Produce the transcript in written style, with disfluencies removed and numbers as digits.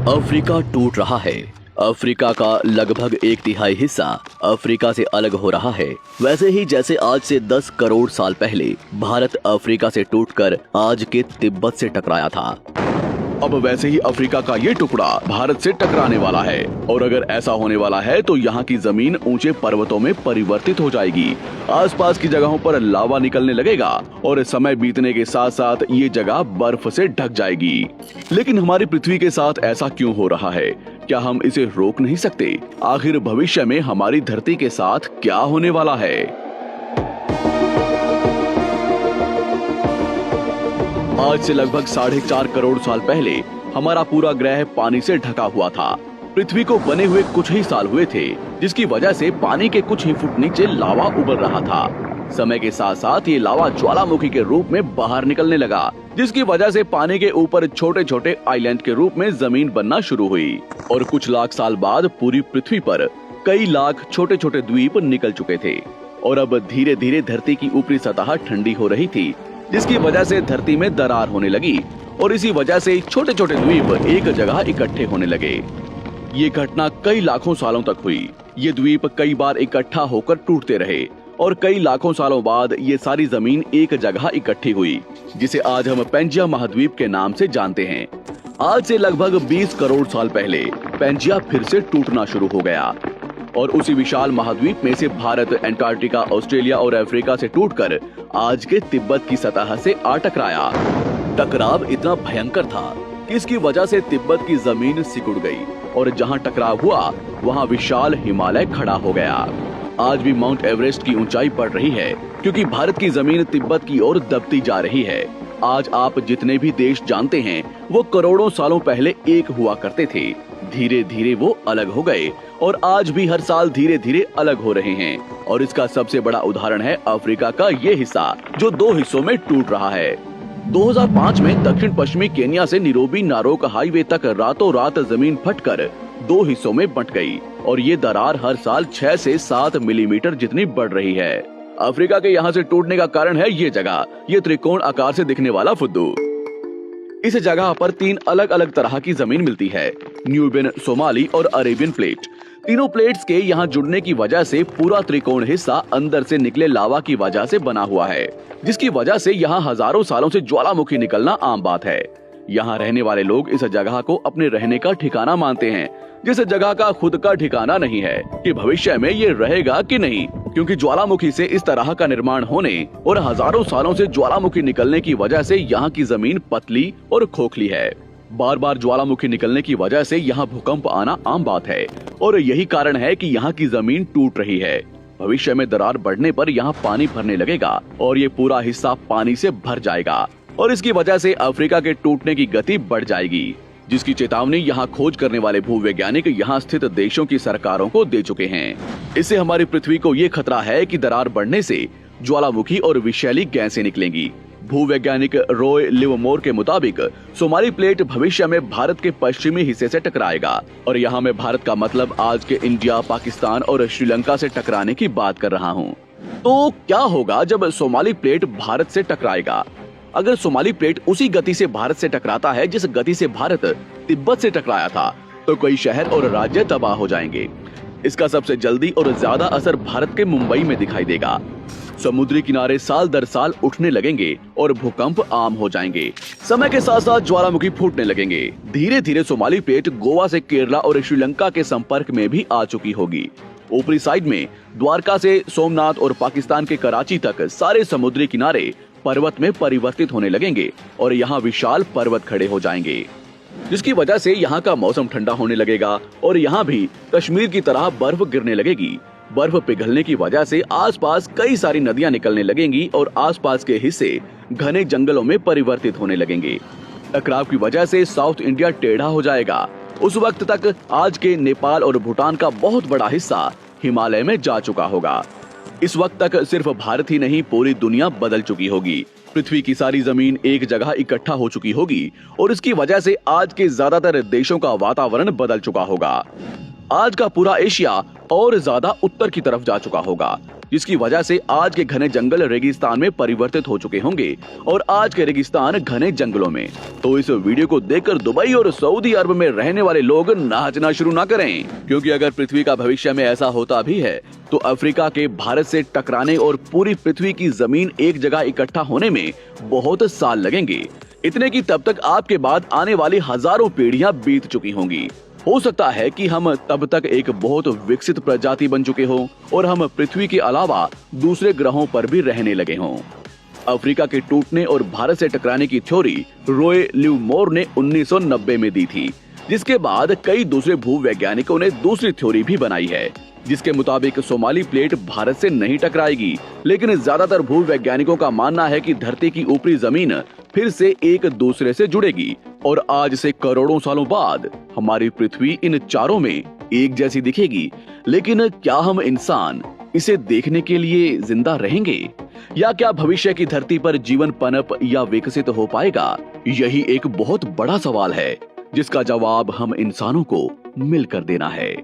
Africa टूट रहा है। अफ्रीका का लगभग 1/3 हिस्सा अफ्रीका से अलग हो रहा है। वैसे ही जैसे आज से 10 करोड़ साल पहले भारत अफ्रीका से टूटकर आज के तिब्बत से टकराया था, अब वैसे ही अफ्रीका का ये टुकड़ा भारत से टकराने वाला है। और अगर ऐसा होने वाला है तो यहाँ की जमीन ऊंचे पर्वतों में परिवर्तित हो जाएगी। आसपास की जगहों पर लावा निकलने लगेगा और समय बीतने के साथ साथ ये जगह बर्फ से ढक जाएगी। लेकिन हमारी पृथ्वी के साथ ऐसा क्यों हो रहा है? क्या हम इसे रोक नहीं सकते? आखिर भविष्य में हमारी धरती के साथ क्या होने वाला है? आज से लगभग 4.5 करोड़ साल पहले हमारा पूरा ग्रह पानी से ढका हुआ था। पृथ्वी को बने हुए कुछ ही साल हुए थे, जिसकी वजह से पानी के कुछ ही फुट नीचे लावा उबल रहा था। समय के साथ साथ ये लावा ज्वालामुखी के रूप में बाहर निकलने लगा, जिसकी वजह से पानी के ऊपर छोटे छोटे आइलैंड के रूप में जमीन बनना शुरू हुई। और कुछ लाख साल बाद पूरी पृथ्वी पर कई लाख छोटे छोटे द्वीप निकल चुके थे और अब धीरे धीरे धरती की ऊपरी सतह ठंडी हो रही थी, जिसकी वजह से धरती में दरार होने लगी और इसी वजह से छोटे छोटे द्वीप एक जगह इकट्ठे होने लगे। ये घटना कई लाखों सालों तक हुई। ये द्वीप कई बार इकट्ठा होकर टूटते रहे और कई लाखों सालों बाद ये सारी जमीन एक जगह इकट्ठी हुई, जिसे आज हम पेंजिया महाद्वीप के नाम से जानते हैं। आज से लगभग 20 करोड़ साल पहले पेंजिया फिर से टूटना शुरू हो गया और उसी विशाल महाद्वीप में से भारत, अंटार्कटिका, ऑस्ट्रेलिया और अफ्रीका से टूटकर आज के तिब्बत की सतह से आ टकराया। टकराव इतना भयंकर था कि इसकी वजह से तिब्बत की जमीन सिकुड़ गई और जहां टकराव हुआ वहां विशाल हिमालय खड़ा हो गया। आज भी माउंट एवरेस्ट की ऊंचाई बढ़ रही है क्योंकि भारत की जमीन तिब्बत की ओर दबती जा रही है। आज आप जितने भी देश जानते हैं वो करोड़ों सालों पहले एक हुआ करते थे। धीरे धीरे वो अलग हो गए और आज भी हर साल धीरे धीरे अलग हो रहे हैं। और इसका सबसे बड़ा उदाहरण है अफ्रीका का ये हिस्सा, जो 2 हिस्सों में टूट रहा है। 2005 में दक्षिण पश्चिमी केन्या से नीरोबी नारोक हाईवे तक रातों रात जमीन फटकर 2 हिस्सों में बंट गई और ये दरार हर साल 6 से 7 मिलीमीटर जितनी बढ़ रही है। अफ्रीका के यहाँ से टूटने का कारण है ये जगह, ये त्रिकोण आकार से दिखने वाला फुद्दू। इस जगह पर 3 अलग अलग तरह की जमीन मिलती है, न्यूबियन, सोमाली और अरेबियन प्लेट। तीनों प्लेट्स के यहाँ जुड़ने की वजह से पूरा त्रिकोण हिस्सा अंदर से निकले लावा की वजह से बना हुआ है, जिसकी वजह से यहाँ हजारों सालों से ज्वालामुखी निकलना आम बात है। यहाँ रहने वाले लोग इस जगह को अपने रहने का ठिकाना मानते हैं, जिस जगह का खुद का ठिकाना नहीं है कि भविष्य में ये रहेगा कि नहीं, क्योंकि ज्वालामुखी से इस तरह का निर्माण होने और हजारों सालों से ज्वालामुखी निकलने की वजह से यहाँ की जमीन पतली और खोखली है। बार बार ज्वालामुखी निकलने की वजह से यहाँ भूकंप आना आम बात है और यही कारण है कि यहाँ की जमीन टूट रही है। भविष्य में दरार बढ़ने पर यहाँ पानी भरने लगेगा और ये पूरा हिस्सा पानी से भर जाएगा और इसकी वजह से अफ्रीका के टूटने की गति बढ़ जाएगी, जिसकी चेतावनी यहाँ खोज करने वाले भूवैज्ञानिक यहाँ स्थित देशों की सरकारों को दे चुके हैं। इससे हमारी पृथ्वी को ये खतरा है कि दरार बढ़ने से ज्वालामुखी और विषैली गैसें निकलेंगी। भूवैज्ञानिक रॉय लिवमोर के मुताबिक सोमाली प्लेट भविष्य में भारत के पश्चिमी हिस्से से टकराएगा और यहाँ मैं भारत का मतलब आज के इंडिया, पाकिस्तान और श्रीलंका से टकराने की बात कर रहा हूँ। तो क्या होगा जब सोमाली प्लेट भारत से टकराएगा? अगर सोमाली प्लेट उसी गति से भारत से टकराता है जिस गति से भारत तिब्बत से टकराया था, तो कई शहर और राज्य तबाह हो जाएंगे। इसका सबसे जल्दी और ज्यादा असर भारत के मुंबई में दिखाई देगा। समुद्री किनारे साल दर साल उठने लगेंगे और भूकंप आम हो जाएंगे। समय के साथ साथ ज्वालामुखी फूटने लगेंगे। धीरे धीरे सोमाली प्लेट गोवा से केरला और श्रीलंका के संपर्क में भी आ चुकी होगी। ऊपरी साइड में द्वारका से सोमनाथ और पाकिस्तान के कराची तक सारे समुद्री किनारे पर्वत में परिवर्तित होने लगेंगे और यहाँ विशाल पर्वत खड़े हो जाएंगे, जिसकी वजह से यहाँ का मौसम ठंडा होने लगेगा और यहाँ भी कश्मीर की तरह बर्फ गिरने लगेगी। बर्फ पिघलने की वजह से आसपास कई सारी नदियां निकलने लगेंगी और आसपास के हिस्से घने जंगलों में परिवर्तित होने लगेंगे। टकराव की वजह से साउथ इंडिया टेढ़ा हो जाएगा। उस वक्त तक आज के नेपाल और भूटान का बहुत बड़ा हिस्सा हिमालय में जा चुका होगा। इस वक्त तक सिर्फ भारत ही नहीं, पूरी दुनिया बदल चुकी होगी। पृथ्वी की सारी जमीन एक जगह इकट्ठा हो चुकी होगी और इसकी वजह से आज के ज्यादातर देशों का वातावरण बदल चुका होगा। आज का पूरा एशिया और ज्यादा उत्तर की तरफ जा चुका होगा। जिसकी वजह से आज के घने जंगल रेगिस्तान में परिवर्तित हो चुके होंगे और आज के रेगिस्तान घने जंगलों में। तो इस वीडियो को देखकर दुबई और सऊदी अरब में रहने वाले लोग नाचना शुरू ना करें, क्योंकि अगर पृथ्वी का भविष्य में ऐसा होता भी है तो अफ्रीका के भारत से टकराने और पूरी पृथ्वी की जमीन एक जगह इकट्ठा होने में बहुत साल लगेंगे। इतने की तब तक आपके बाद आने वाली हजारों पीढ़ियां बीत चुकी होंगी। हो सकता है कि हम तब तक एक बहुत विकसित प्रजाति बन चुके हों और हम पृथ्वी के अलावा दूसरे ग्रहों पर भी रहने लगे हों। अफ्रीका के टूटने और भारत से टकराने की थ्योरी रॉय लिवमोर ने 1990 में दी थी, जिसके बाद कई दूसरे भूवैज्ञानिकों ने दूसरी थ्योरी भी बनाई है, जिसके मुताबिक सोमाली प्लेट भारत से नहीं टकराएगी। लेकिन ज्यादातर भूवैज्ञानिकों का मानना है कि धरती की ऊपरी जमीन फिर से एक दूसरे से जुड़ेगी और आज से करोड़ों सालों बाद हमारी पृथ्वी इन चारों में एक जैसी दिखेगी। लेकिन क्या हम इंसान इसे देखने के लिए जिंदा रहेंगे, या क्या भविष्य की धरती पर जीवन पनप या विकसित हो पाएगा? यही एक बहुत बड़ा सवाल है जिसका जवाब हम इंसानों को मिलकर देना है।